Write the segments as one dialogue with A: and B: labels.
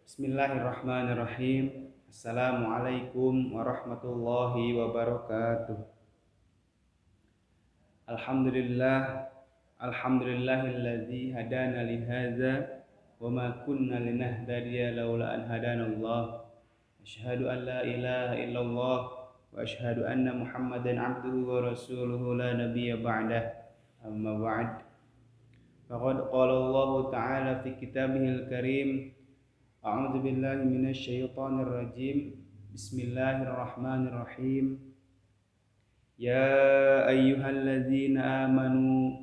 A: Bismillahirrahmanirrahim. Assalamualaikum warahmatullahi wabarakatuh. Alhamdulillah, alhamdulillahilladzi hadana li hadza wa ma kunna linahtadiya laula an hadanallah. Asyhadu an la ilaha illallah wa asyhadu anna Muhammadan abduhu wa rasuluhu la nabiyya ba'dah. Amma ba'd. Faqad qala Allah ta'ala fi kitabihil karim. A'udzu billahi minasy syaithanir rajim. Bismillahirrahmanirrahim. Ya ayyuhalladzina amanu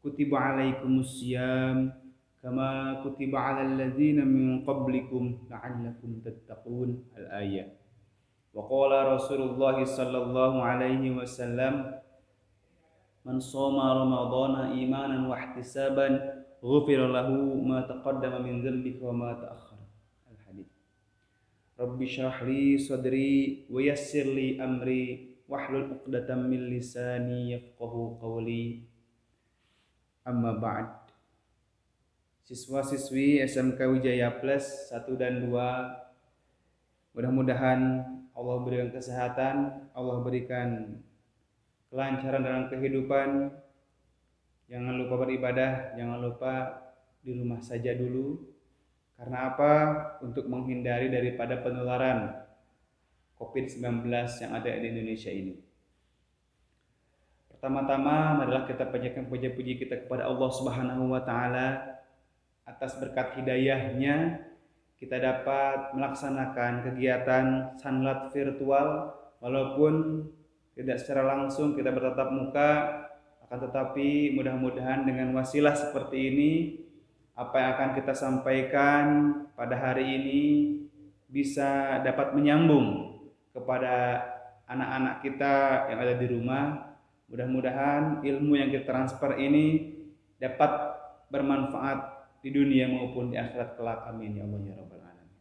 A: kutiba alaikumus syiyam kama kutiba alal ladzina min qablikum la'allakum tattaqun. Al-ayat. Wa qala Rasulullah sallallahu alaihi wasallam, man shoma ramadhana imanan wa ihtisaban ghufira lahu ma taqaddama min dhanbihi wa ma ta'akhkhara. Al-hadits. Rabbi shrah li sadri wa yassir li amri wahlul 'uqdatam min lisani yafqahu qawli. Amma ba'd. Siswa-siswi SMK Wijaya Plus 1 dan 2, mudah-mudahan Allah berikan kesehatan, Allah berikan kelancaran dalam kehidupan. Jangan lupa beribadah, jangan lupa di rumah saja dulu. Karena apa? Untuk menghindari daripada penularan COVID-19 yang ada di Indonesia ini. Pertama-tama marilah kita panjatkan puja-puji kita kepada Allah Subhanahu wa taala atas berkat hidayahnya kita dapat melaksanakan kegiatan sanlat virtual walaupun tidak secara langsung kita bertatap muka, akan tetapi mudah-mudahan dengan wasilah seperti ini apa yang akan kita sampaikan pada hari ini bisa dapat menyambung kepada anak-anak kita yang ada di rumah. Mudah-mudahan ilmu yang kita transfer ini dapat bermanfaat di dunia maupun di akhirat kelak. Amin ya Allah ya rabbal alamin.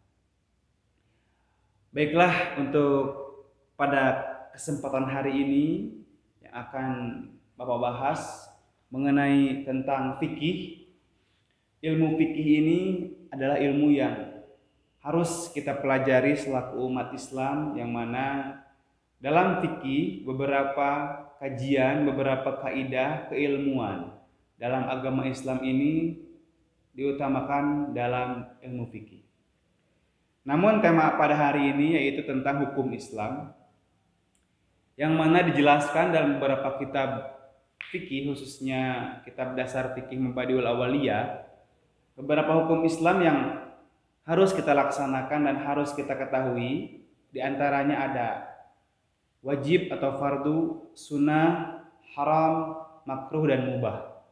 A: Baiklah, untuk pada kesempatan hari ini yang akan Bapak bahas mengenai tentang fikih. Ilmu fikih ini adalah ilmu yang harus kita pelajari selaku umat Islam, yang mana dalam fikih beberapa kajian, beberapa kaidah keilmuan dalam agama Islam ini diutamakan dalam ilmu fikih. Namun tema pada hari ini yaitu tentang hukum Islam, yang mana dijelaskan dalam beberapa kitab fikih, khususnya kitab dasar fikih Mabadiul Awaliyah, beberapa hukum Islam yang harus kita laksanakan dan harus kita ketahui. Di antaranya ada wajib atau fardu, sunnah, haram, makruh, dan mubah.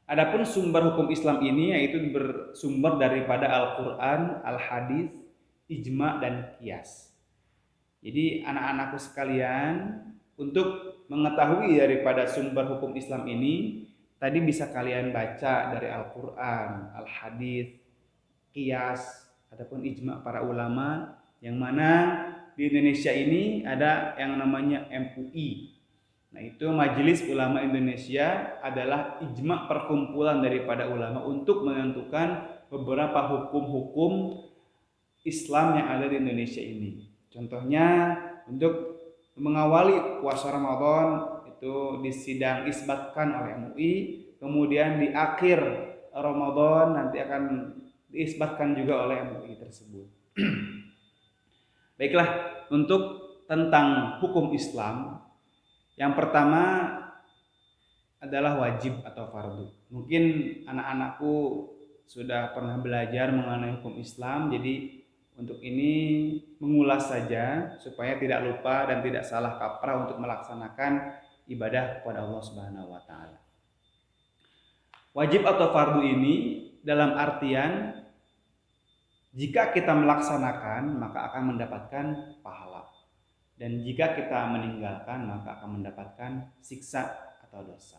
A: Adapun sumber hukum Islam ini yaitu bersumber daripada Al-Quran, Al-Hadis, Ijma, dan Qiyas. Jadi anak-anakku sekalian, untuk mengetahui daripada sumber hukum Islam ini, tadi bisa kalian baca dari Al-Quran, Al-Hadis, Qiyas, ataupun ijma para ulama, yang mana di Indonesia ini ada yang namanya MUI. Nah, itu Majelis Ulama Indonesia adalah ijma perkumpulan daripada ulama untuk menentukan beberapa hukum-hukum Islam yang ada di Indonesia ini. Contohnya untuk mengawali puasa Ramadan itu disidang isbatkan oleh MUI, kemudian di akhir Ramadan nanti akan diisbatkan juga oleh MUI tersebut. Baiklah, untuk tentang hukum Islam, yang pertama adalah wajib atau fardu. Mungkin anak-anakku sudah pernah belajar mengenai hukum Islam, jadi untuk ini mengulas saja supaya tidak lupa dan tidak salah kaprah untuk melaksanakan ibadah kepada Allah Subhanahu wa taala. Wajib atau fardu ini dalam artian jika kita melaksanakan maka akan mendapatkan pahala, dan jika kita meninggalkan maka akan mendapatkan siksa atau dosa.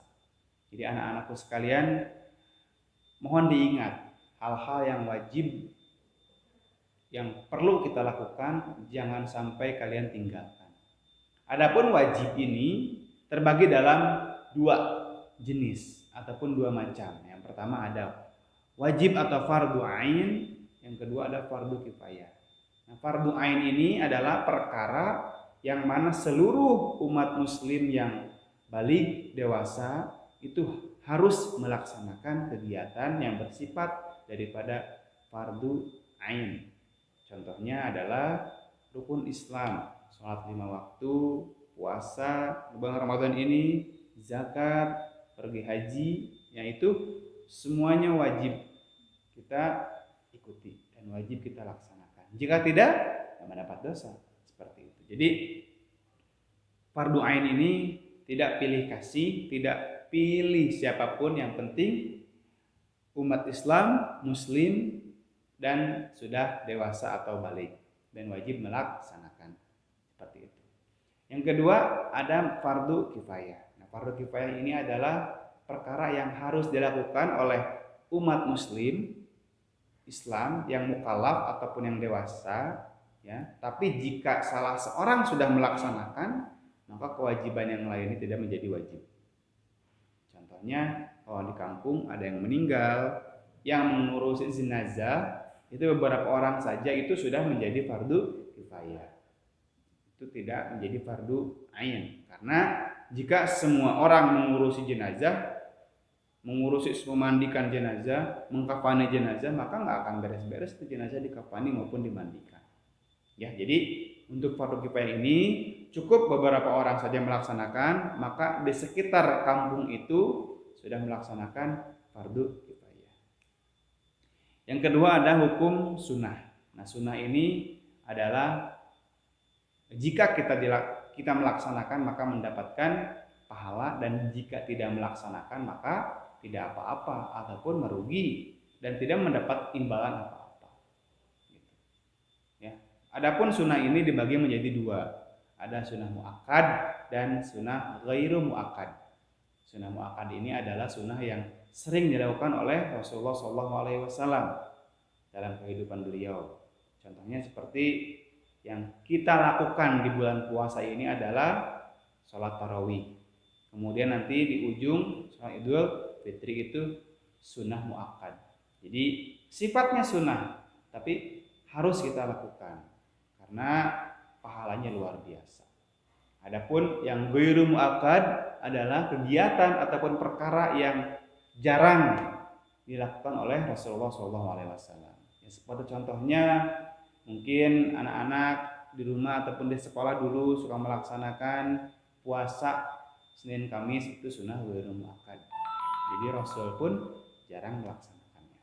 A: Jadi anak-anakku sekalian, mohon diingat hal-hal yang wajib yang perlu kita lakukan, jangan sampai kalian tinggalkan. Adapun wajib ini terbagi dalam 2 jenis ataupun 2 macam. Yang pertama ada wajib atau fardu ain, yang kedua ada fardu kifayah. Nah, fardu ain ini adalah perkara yang mana seluruh umat muslim yang balik dewasa itu harus melaksanakan kegiatan yang bersifat daripada fardu ain. Contohnya adalah rukun Islam, sholat 5 waktu, puasa bulan Ramadan ini, zakat, pergi haji, yaitu semuanya wajib kita ikuti dan wajib kita laksanakan. Jika tidak, mendapat dosa. Seperti itu. Jadi fardu ain ini tidak pilih kasih, tidak pilih siapapun, yang penting umat Islam, muslim dan sudah dewasa atau balik dan wajib melaksanakan. Seperti itu. Yang kedua ada fardu kifayah. Nah, fardu kifayah ini adalah perkara yang harus dilakukan oleh umat muslim Islam yang mukallaf ataupun yang dewasa, ya. Tapi jika salah seorang sudah melaksanakan, maka kewajiban yang lain ini tidak menjadi wajib. Contohnya, kalau di kampung ada yang meninggal, yang mengurusi jenazah itu beberapa orang saja, itu sudah menjadi fardu kifayah. Itu tidak menjadi fardu ain, karena jika semua orang mengurusi jenazah, memandikan jenazah, mengkafani jenazah, maka nggak akan beres-beres itu jenazah dikafani maupun dimandikan. Ya, jadi untuk fardu kifayah ini cukup beberapa orang saja melaksanakan, maka di sekitar kampung itu sudah melaksanakan fardu kifayah. Yang kedua ada hukum sunnah. Nah, sunnah ini adalah jika kita melaksanakan maka mendapatkan pahala, dan jika tidak melaksanakan maka tidak apa-apa ataupun merugi dan tidak mendapat imbalan apa-apa. Gitu. Ya. Adapun sunnah ini dibagi menjadi dua. Ada sunnah muakkad dan sunnah ghairu muakkad. Sunnah muakkad ini adalah sunnah yang sering dilakukan oleh Rasulullah SAW dalam kehidupan beliau. Contohnya seperti yang kita lakukan di bulan puasa ini adalah sholat tarawih. Kemudian nanti di ujung sholat Idul Fitri itu sunnah muakkad. Jadi sifatnya sunnah, tapi harus kita lakukan karena pahalanya luar biasa. Adapun yang ghairu muakkad adalah kegiatan ataupun perkara yang jarang dilakukan oleh Rasulullah SAW. Ya, seperti contohnya mungkin anak-anak di rumah ataupun di sekolah dulu suka melaksanakan puasa Senin Kamis, itu sunnah ghairu muakkad. Jadi Rasul pun jarang melaksanakannya.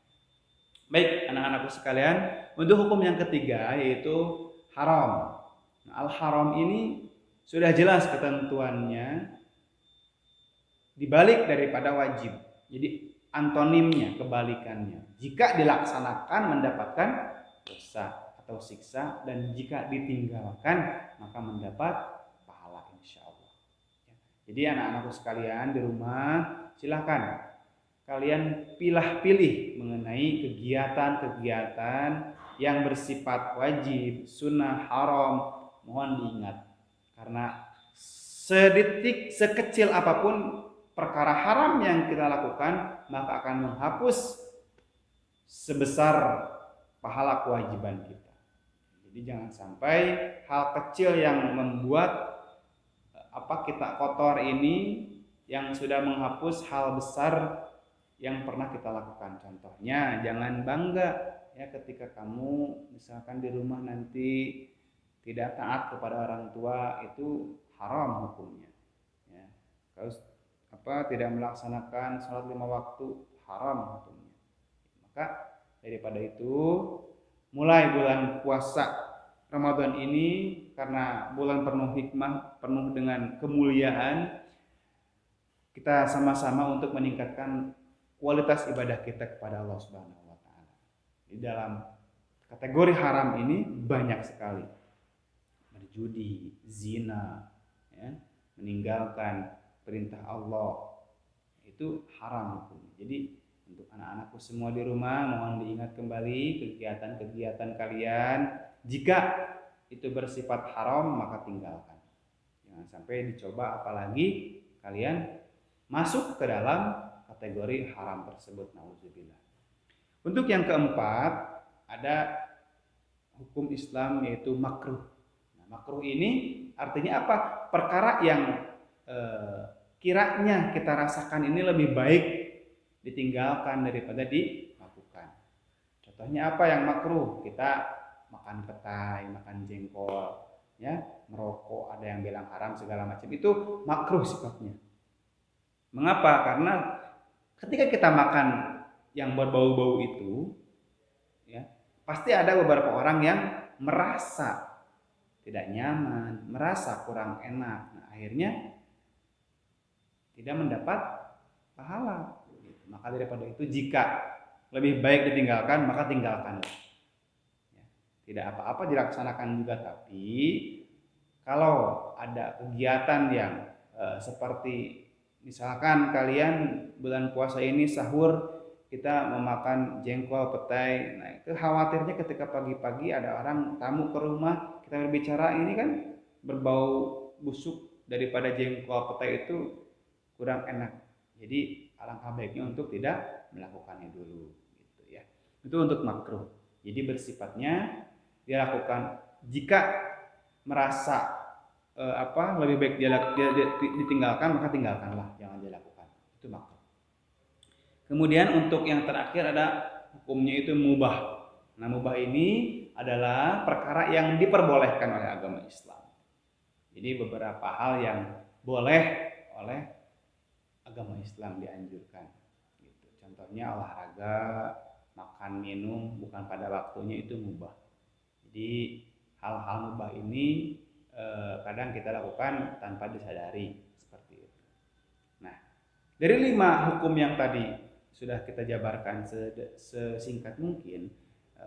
A: Baik, anak-anakku sekalian, untuk hukum yang ketiga yaitu haram. Nah, al-haram ini sudah jelas ketentuannya dibalik daripada wajib. Jadi antonimnya, kebalikannya. Jika dilaksanakan mendapatkan dosa atau siksa, dan jika ditinggalkan maka mendapat pahala insyaallah. Jadi anak-anakku sekalian di rumah, silakan kalian pilih mengenai kegiatan-kegiatan yang bersifat wajib, sunnah, haram. Mohon diingat, karena sedetik sekecil apapun perkara haram yang kita lakukan, maka akan menghapus sebesar pahala kewajiban kita. Jadi jangan sampai hal kecil yang membuat kita kotor ini yang sudah menghapus hal besar yang pernah kita lakukan. Contohnya, jangan bangga ya ketika kamu misalkan di rumah nanti tidak taat kepada orang tua, itu haram hukumnya. Ya. Kalau tidak melaksanakan sholat 5 waktu, haram hukumnya. Maka daripada itu, mulai bulan puasa Ramadan ini, karena bulan penuh hikmah, penuh dengan kemuliaan, kita sama-sama untuk meningkatkan kualitas ibadah kita kepada Allah Subhanahu wa taala. Di dalam kategori haram ini banyak sekali. Berjudi, zina, ya, meninggalkan perintah Allah, itu haram hukumnya. Jadi untuk anak-anakku semua di rumah, mohon diingat kembali kegiatan-kegiatan kalian. Jika itu bersifat haram, maka tinggalkan. Jangan sampai dicoba, apalagi kalian masuk ke dalam kategori haram tersebut. Nauzubillah. Untuk yang keempat, ada hukum Islam yaitu makruh. Nah, makruh ini artinya apa? Perkara yang kiranya kita rasakan ini lebih baik ditinggalkan daripada dilakukan. Contohnya apa yang makruh? Kita makan petai, makan jengkol, ya, merokok, ada yang bilang haram segala macam. Itu makruh sifatnya. Mengapa? Karena ketika kita makan yang berbau-bau itu, ya, pasti ada beberapa orang yang merasa tidak nyaman, merasa kurang enak. Nah, akhirnya tidak mendapat pahala. Maka daripada itu, jika lebih baik ditinggalkan, maka tinggalkanlah. Ya, tidak apa-apa dilaksanakan juga, tapi kalau ada kegiatan yang seperti misalkan kalian bulan puasa ini sahur kita memakan jengkol, petai. Nah, itu khawatirnya ketika pagi-pagi ada orang tamu ke rumah, kita berbicara ini kan berbau busuk daripada jengkol, petai itu kurang enak. Jadi alangkah baiknya untuk tidak melakukannya dulu, gitu ya. Itu untuk makruh. Jadi bersifatnya dilakukan jika merasa lebih baik ditinggalkan, maka tinggalkanlah, jangan dilakukan. Itu makruh. Kemudian untuk yang terakhir ada hukumnya itu mubah. Nah, mubah ini adalah perkara yang diperbolehkan oleh agama Islam. Jadi beberapa hal yang boleh oleh agama Islam dianjurkan. Gitu. Contohnya olahraga, makan, minum bukan pada waktunya, itu mubah. Jadi hal-hal mubah ini kadang kita lakukan tanpa disadari, seperti itu. Nah, dari 5 hukum yang tadi sudah kita jabarkan sesingkat mungkin,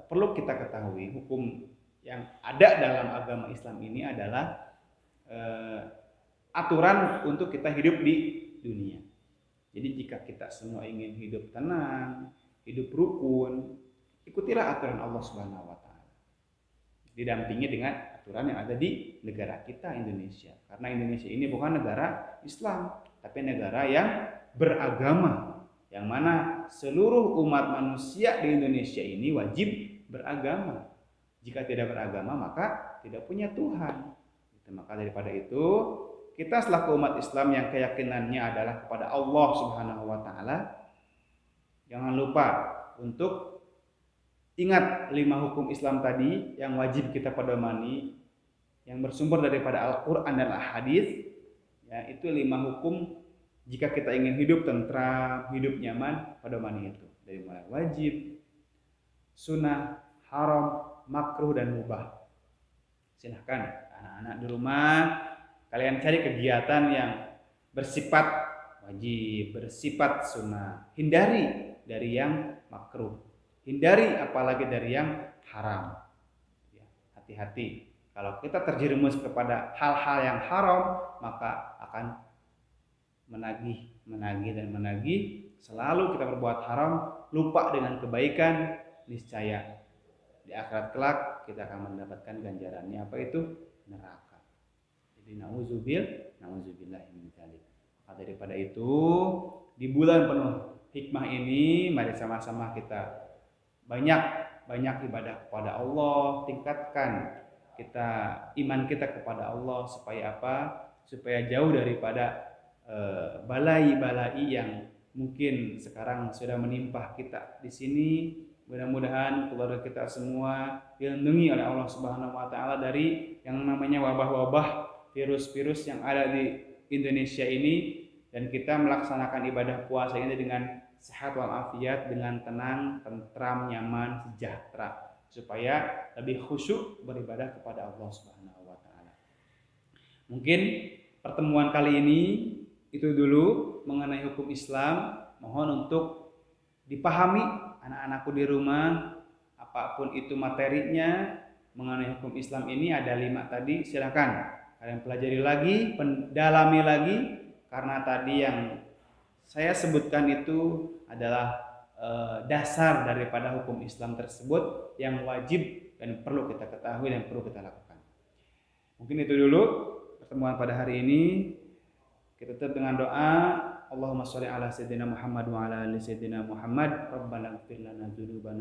A: perlu kita ketahui hukum yang ada dalam agama Islam ini adalah aturan untuk kita hidup di dunia. Jadi jika kita semua ingin hidup tenang, hidup rukun, ikutilah aturan Allah Subhanahu wa taala. Didampingi dengan aturan yang ada di negara kita, Indonesia. Karena Indonesia ini bukan negara Islam, tapi negara yang beragama, yang mana seluruh umat manusia di Indonesia ini wajib beragama. Jika tidak beragama, maka tidak punya Tuhan. Maka daripada itu, kita selaku umat Islam yang keyakinannya adalah kepada Allah Subhanahu wa taala, jangan lupa untuk ingat 5 hukum Islam tadi yang wajib kita pedomani, yang bersumber daripada Al-Qur'an dan Al-Hadis. Ya, itu 5 hukum jika kita ingin hidup tentram, hidup nyaman, pedomani itu. Dari mulai wajib, sunnah, haram, makruh, dan mubah. Silahkan anak-anak di rumah kalian cari kegiatan yang bersifat wajib, bersifat sunnah. Hindari dari yang makruh. Hindari apalagi dari yang haram. Ya, hati-hati. Kalau kita terjerumus kepada hal-hal yang haram, maka akan menagih dan menagih. Selalu kita berbuat haram, lupa dengan kebaikan, niscaya di akhirat kelak kita akan mendapatkan ganjarannya, apa itu? Neraka. Jadi nauzubillahi min dzalik. Maka daripada itu, di bulan penuh hikmah ini, mari sama-sama kita banyak ibadah kepada Allah, tingkatkan kita iman kita kepada Allah, supaya apa? Supaya jauh daripada balai-balai yang mungkin sekarang sudah menimpa kita di sini. Mudah-mudahan keluarga kita semua dilindungi oleh Allah Subhanahu wa taala dari yang namanya wabah-wabah, virus-virus yang ada di Indonesia ini, dan kita melaksanakan ibadah puasa ini dengan sehat walafiat, dengan tenang, tentram, nyaman, sejahtera, supaya lebih khusyuk beribadah kepada Allah Subhanahu wa taala. Mungkin pertemuan kali ini itu dulu mengenai hukum Islam. Mohon untuk dipahami anak-anakku di rumah, apapun itu materinya mengenai hukum Islam ini, ada 5 tadi. Silakan kalian pelajari lagi, pendalami lagi, karena tadi yang saya sebutkan itu adalah dasar daripada hukum Islam tersebut yang wajib dan perlu kita ketahui dan perlu kita lakukan. Mungkin itu dulu pertemuan pada hari ini. Kita tutup dengan doa. Allahumma sholli ala sayyidina Muhammad wa ala ali sayyidina Muhammad. Rabbana ighfir lana dzunubana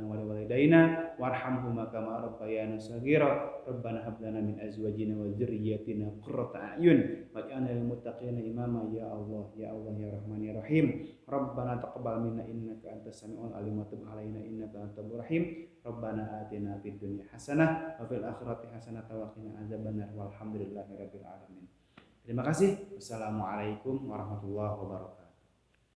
A: walidaina warhamhuma kama rabbayana shaghira rabbana hab lana min azwajina wa dzurriyyatina qurrata a'yun waj'alna lil muttaqina imama ya Allah ya Allah ya Rahman ya Rahim rabbana taqabbal minna innaka antas samiul alim wa tub alaina innaka antat rahim rabbana atina fid dunya hasanah wa fil akhirati hasanah wa qina adzabannar walhamdulillahi rabbil alamin. Terima kasih. Wassalamualaikum warahmatullahi wabarakatuh.